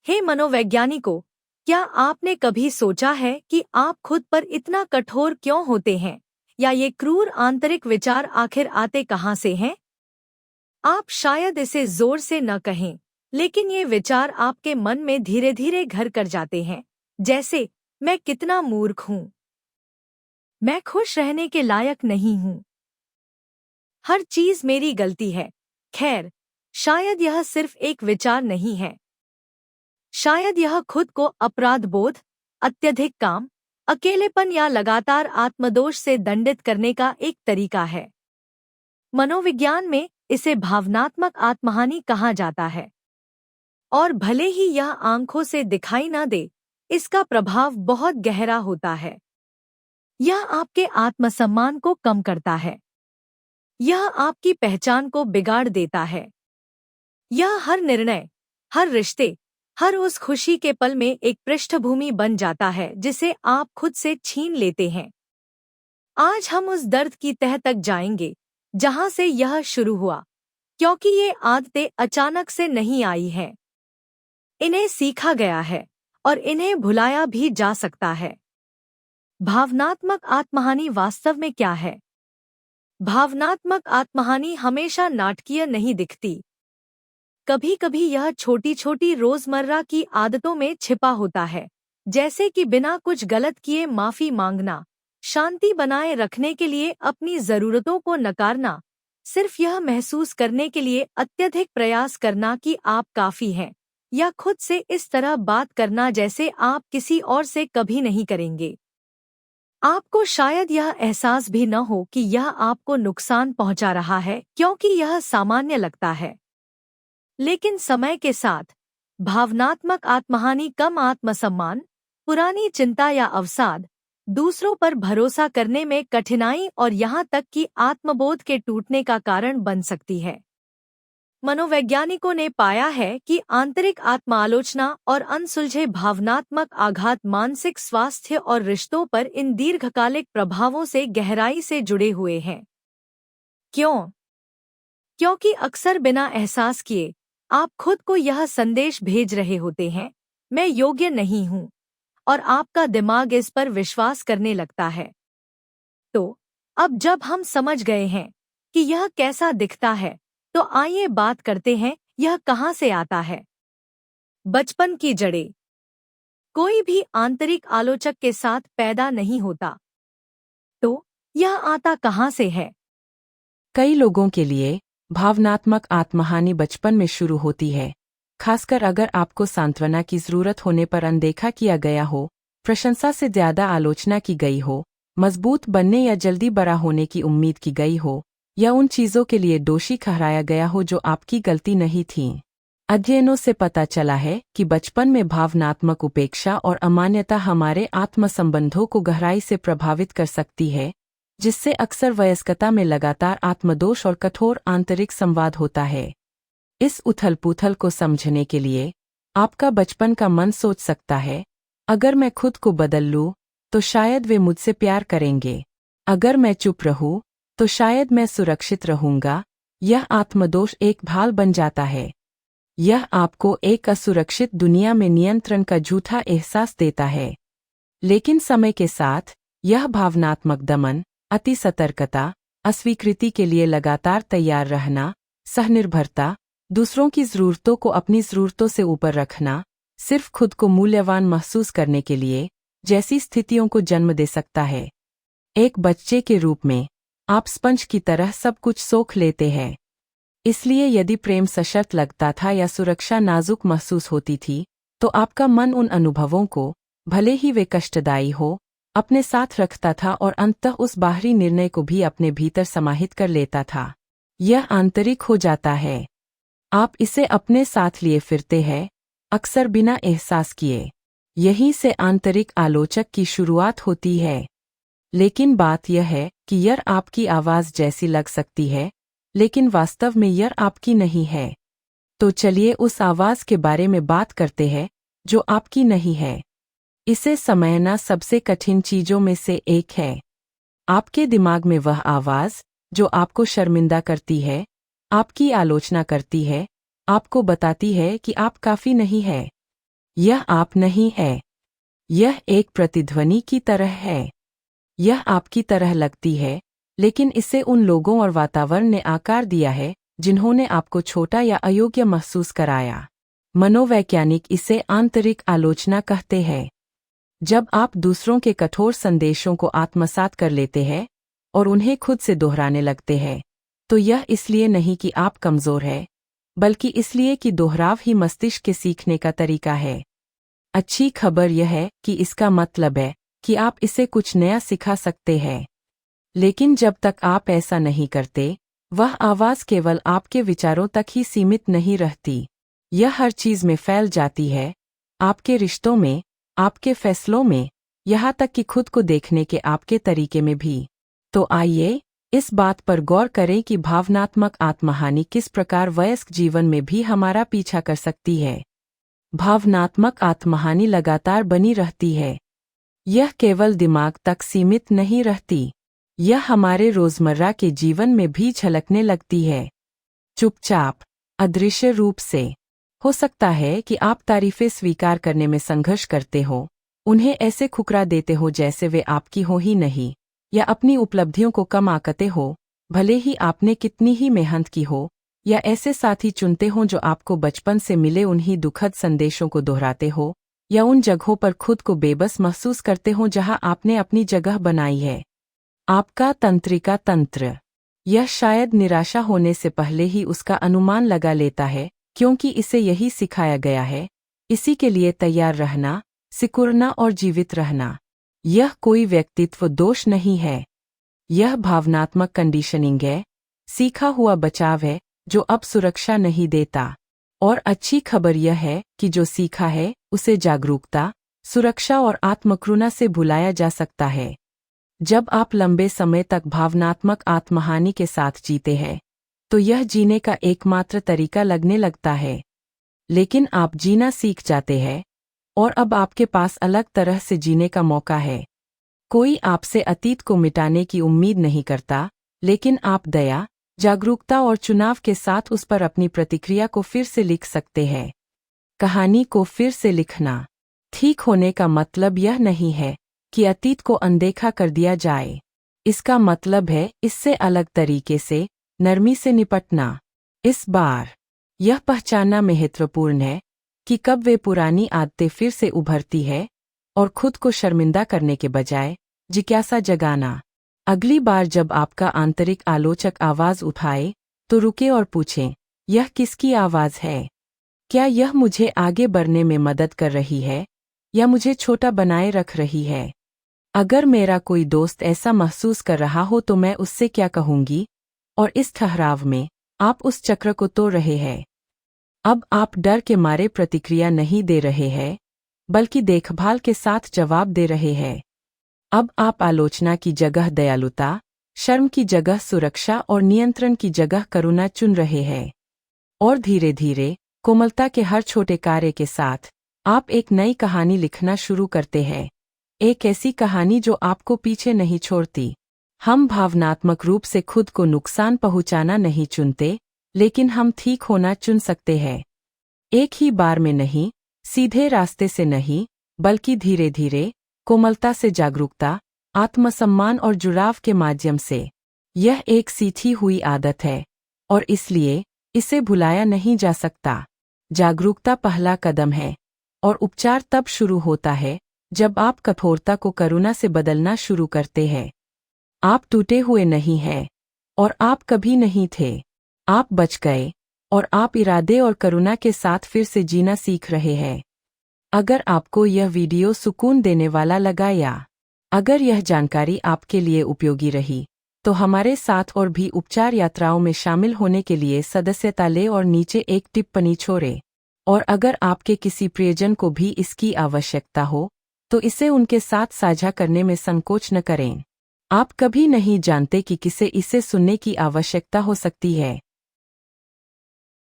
हे मनोवैज्ञानिकों, क्या आपने कभी सोचा है कि आप खुद पर इतना कठोर क्यों होते हैं? या ये क्रूर आंतरिक विचार आखिर आते कहाँ से हैं? आप शायद इसे जोर से न कहें, लेकिन ये विचार आपके मन में धीरे धीरे घर कर जाते हैं। जैसे, मैं कितना मूर्ख हूँ, मैं खुश रहने के लायक नहीं हूँ, हर चीज मेरी गलती है। खैर, शायद यह सिर्फ एक विचार नहीं है। शायद यह खुद को अपराध बोध, अत्यधिक काम, अकेलेपन या लगातार आत्मदोष से दंडित करने का एक तरीका है। मनोविज्ञान में इसे भावनात्मक आत्महानि कहा जाता है। और भले ही यह आंखों से दिखाई न दे, इसका प्रभाव बहुत गहरा होता है। यह आपके आत्मसम्मान को कम करता है। यह आपकी पहचान को बिगाड़ देता है। यह हर निर्णय, हर रिश्ते, हर उस खुशी के पल में एक पृष्ठभूमि बन जाता है जिसे आप खुद से छीन लेते हैं। आज हम उस दर्द की तह तक जाएंगे जहां से यह शुरू हुआ, क्योंकि ये आदतें अचानक से नहीं आई हैं। इन्हें सीखा गया है और इन्हें भुलाया भी जा सकता है। भावनात्मक आत्महानि वास्तव में क्या है? भावनात्मक आत्महानि हमेशा नाटकीय नहीं दिखती। कभी कभी यह छोटी छोटी रोजमर्रा की आदतों में छिपा होता है, जैसे कि बिना कुछ गलत किए माफी मांगना, शांति बनाए रखने के लिए अपनी जरूरतों को नकारना, सिर्फ यह महसूस करने के लिए अत्यधिक प्रयास करना कि आप काफी हैं, या खुद से इस तरह बात करना जैसे आप किसी और से कभी नहीं करेंगे। आपको शायद यह एहसास भी न हो कि यह आपको नुकसान पहुंचा रहा है, क्योंकि यह सामान्य लगता है। लेकिन समय के साथ भावनात्मक आत्महानि कम आत्मसम्मान, पुरानी चिंता या अवसाद, दूसरों पर भरोसा करने में कठिनाई और यहाँ तक कि आत्मबोध के टूटने का कारण बन सकती है। मनोवैज्ञानिकों ने पाया है कि आंतरिक आत्मालोचना और अनसुलझे भावनात्मक आघात मानसिक स्वास्थ्य और रिश्तों पर इन दीर्घकालिक प्रभावों से गहराई से जुड़े हुए हैं। क्यों? क्योंकि अक्सर बिना एहसास किए आप खुद को यह संदेश भेज रहे होते हैं, मैं योग्य नहीं हूँ, और आपका दिमाग इस पर विश्वास करने लगता है। तो अब जब हम समझ गए हैं कि यह कैसा दिखता है, तो आइए बात करते हैं यह कहाँ से आता है। बचपन की जड़ें। कोई भी आंतरिक आलोचक के साथ पैदा नहीं होता, तो यह आता कहाँ से है? कई लोगों के लिए भावनात्मक आत्महानि बचपन में शुरू होती है, खासकर अगर आपको सांत्वना की जरूरत होने पर अनदेखा किया गया हो, प्रशंसा से ज्यादा आलोचना की गई हो, मजबूत बनने या जल्दी बड़ा होने की उम्मीद की गई हो, या उन चीजों के लिए दोषी ठहराया गया हो जो आपकी गलती नहीं थीं। अध्ययनों से पता चला है कि बचपन में भावनात्मक उपेक्षा और अमान्यता हमारे आत्मसंबंधों को गहराई से प्रभावित कर सकती है, जिससे अक्सर वयस्कता में लगातार आत्मदोष और कठोर आंतरिक संवाद होता है। इस उथल-पुथल को समझने के लिए आपका बचपन का मन सोच सकता है, अगर मैं खुद को बदल लूं, तो शायद वे मुझसे प्यार करेंगे। अगर मैं चुप रहूं, तो शायद मैं सुरक्षित रहूंगा। यह आत्मदोष एक भाल बन जाता है। यह आपको एक असुरक्षित दुनिया में नियंत्रण का झूठा एहसास देता है। लेकिन समय के साथ यह भावनात्मक दमन, अति सतर्कता, अस्वीकृति के लिए लगातार तैयार रहना, सहनिर्भरता, दूसरों की ज़रूरतों को अपनी ज़रूरतों से ऊपर रखना, सिर्फ खुद को मूल्यवान महसूस करने के लिए, जैसी स्थितियों को जन्म दे सकता है। एक बच्चे के रूप में आप स्पंज की तरह सब कुछ सोख लेते हैं। इसलिए यदि प्रेम सशर्त लगता था या सुरक्षा नाजुक महसूस होती थी, तो आपका मन उन अनुभवों को, भले ही वे कष्टदायी हो, अपने साथ रखता था और अंततः उस बाहरी निर्णय को भी अपने भीतर समाहित कर लेता था। यह आंतरिक हो जाता है। आप इसे अपने साथ लिए फिरते हैं, अक्सर बिना एहसास किए। यहीं से आंतरिक आलोचक की शुरुआत होती है। लेकिन बात यह है कि यह आपकी आवाज़ जैसी लग सकती है, लेकिन वास्तव में यह आपकी नहीं है। तो चलिए उस आवाज़ के बारे में बात करते हैं जो आपकी नहीं है। इसे समझना सबसे कठिन चीजों में से एक है। आपके दिमाग में वह आवाज़ जो आपको शर्मिंदा करती है, आपकी आलोचना करती है, आपको बताती है कि आप काफ़ी नहीं है। यह आप नहीं है। यह एक प्रतिध्वनि की तरह है। यह आपकी तरह लगती है, लेकिन इसे उन लोगों और वातावरण ने आकार दिया है जिन्होंने आपको छोटा या अयोग्य महसूस कराया। मनोवैज्ञानिक इसे आंतरिक आलोचना कहते हैं। जब आप दूसरों के कठोर संदेशों को आत्मसात कर लेते हैं और उन्हें खुद से दोहराने लगते हैं, तो यह इसलिए नहीं कि आप कमज़ोर हैं, बल्कि इसलिए कि दोहराव ही मस्तिष्क के सीखने का तरीका है। अच्छी खबर यह है कि इसका मतलब है कि आप इसे कुछ नया सिखा सकते हैं। लेकिन जब तक आप ऐसा नहीं करते, वह आवाज़ केवल आपके विचारों तक ही सीमित नहीं रहती। यह हर चीज़ में फैल जाती है, आपके रिश्तों में, आपके फैसलों में, यहाँ तक कि खुद को देखने के आपके तरीके में भी। तो आइए इस बात पर गौर करें कि भावनात्मक आत्महानि किस प्रकार वयस्क जीवन में भी हमारा पीछा कर सकती है। भावनात्मक आत्महानि लगातार बनी रहती है। यह केवल दिमाग तक सीमित नहीं रहती, यह हमारे रोजमर्रा के जीवन में भी झलकने लगती है। चुपचाप, अदृश्य रूप से। हो सकता है कि आप तारीफें स्वीकार करने में संघर्ष करते हो, उन्हें ऐसे ठुकरा देते हो जैसे वे आपकी हो ही नहीं, या अपनी उपलब्धियों को कम आंकते हो, भले ही आपने कितनी ही मेहनत की हो, या ऐसे साथी चुनते हो जो आपको बचपन से मिले उन्हीं दुखद संदेशों को दोहराते हो, या उन जगहों पर खुद को बेबस महसूस करते हो जहां आपने अपनी जगह बनाई है। आपका तंत्रिका तंत्र, यह शायद निराशा होने से पहले ही उसका अनुमान लगा लेता है, क्योंकि इसे यही सिखाया गया है, इसी के लिए तैयार रहना, सिकुड़ना और जीवित रहना। यह कोई व्यक्तित्व दोष नहीं है, यह भावनात्मक कंडीशनिंग है, सीखा हुआ बचाव है जो अब सुरक्षा नहीं देता। और अच्छी खबर यह है कि जो सीखा है उसे जागरूकता, सुरक्षा और आत्मकरुणा से भुलाया जा सकता है। जब आप लंबे समय तक भावनात्मक आत्महानि के साथ जीते हैं, तो यह जीने का एकमात्र तरीका लगने लगता है। लेकिन आप जीना सीख जाते हैं, और अब आपके पास अलग तरह से जीने का मौका है। कोई आपसे अतीत को मिटाने की उम्मीद नहीं करता, लेकिन आप दया, जागरूकता और चुनाव के साथ उस पर अपनी प्रतिक्रिया को फिर से लिख सकते हैं। कहानी को फिर से लिखना। ठीक होने का मतलब यह नहीं है कि अतीत को अनदेखा कर दिया जाए। इसका मतलब है इससे अलग तरीके से, नरमी से निपटना। इस बार यह पहचानना महत्वपूर्ण है कि कब वे पुरानी आदतें फिर से उभरती है, और खुद को शर्मिंदा करने के बजाय जिज्ञासा जगाना। अगली बार जब आपका आंतरिक आलोचक आवाज़ उठाए, तो रुके और पूछें, यह किसकी आवाज़ है? क्या यह मुझे आगे बढ़ने में मदद कर रही है, या मुझे छोटा बनाए रख रही है? अगर मेरा कोई दोस्त ऐसा महसूस कर रहा हो तो मैं उससे क्या कहूँगी? और इस ठहराव में आप उस चक्र को तोड़ रहे हैं। अब आप डर के मारे प्रतिक्रिया नहीं दे रहे हैं, बल्कि देखभाल के साथ जवाब दे रहे हैं। अब आप आलोचना की जगह दयालुता, शर्म की जगह सुरक्षा और नियंत्रण की जगह करुणा चुन रहे हैं। और धीरे धीरे, कोमलता के हर छोटे कार्य के साथ, आप एक नई कहानी लिखना शुरू करते हैं। एक ऐसी कहानी जो आपको पीछे नहीं छोड़ती। हम भावनात्मक रूप से खुद को नुकसान पहुंचाना नहीं चुनते, लेकिन हम ठीक होना चुन सकते हैं। एक ही बार में नहीं, सीधे रास्ते से नहीं, बल्कि धीरे धीरे, कोमलता से जागरूकता, आत्मसम्मान और जुड़ाव के माध्यम से। यह एक सीखी हुई आदत है, और इसलिए इसे भुलाया नहीं जा सकता। जागरूकता पहला कदम है, और उपचार तब शुरू होता है जब आप कठोरता को करुणा से बदलना शुरू करते हैं। आप टूटे हुए नहीं हैं, और आप कभी नहीं थे। आप बच गए, और आप इरादे और करुणा के साथ फिर से जीना सीख रहे हैं। अगर आपको यह वीडियो सुकून देने वाला लगा, या अगर यह जानकारी आपके लिए उपयोगी रही, तो हमारे साथ और भी उपचार यात्राओं में शामिल होने के लिए सदस्यता लें और नीचे एक टिप्पणी छोड़ें। और अगर आपके किसी प्रियजन को भी इसकी आवश्यकता हो, तो इसे उनके साथ साझा करने में संकोच न करें। आप कभी नहीं जानते कि किसे इसे सुनने की आवश्यकता हो सकती है।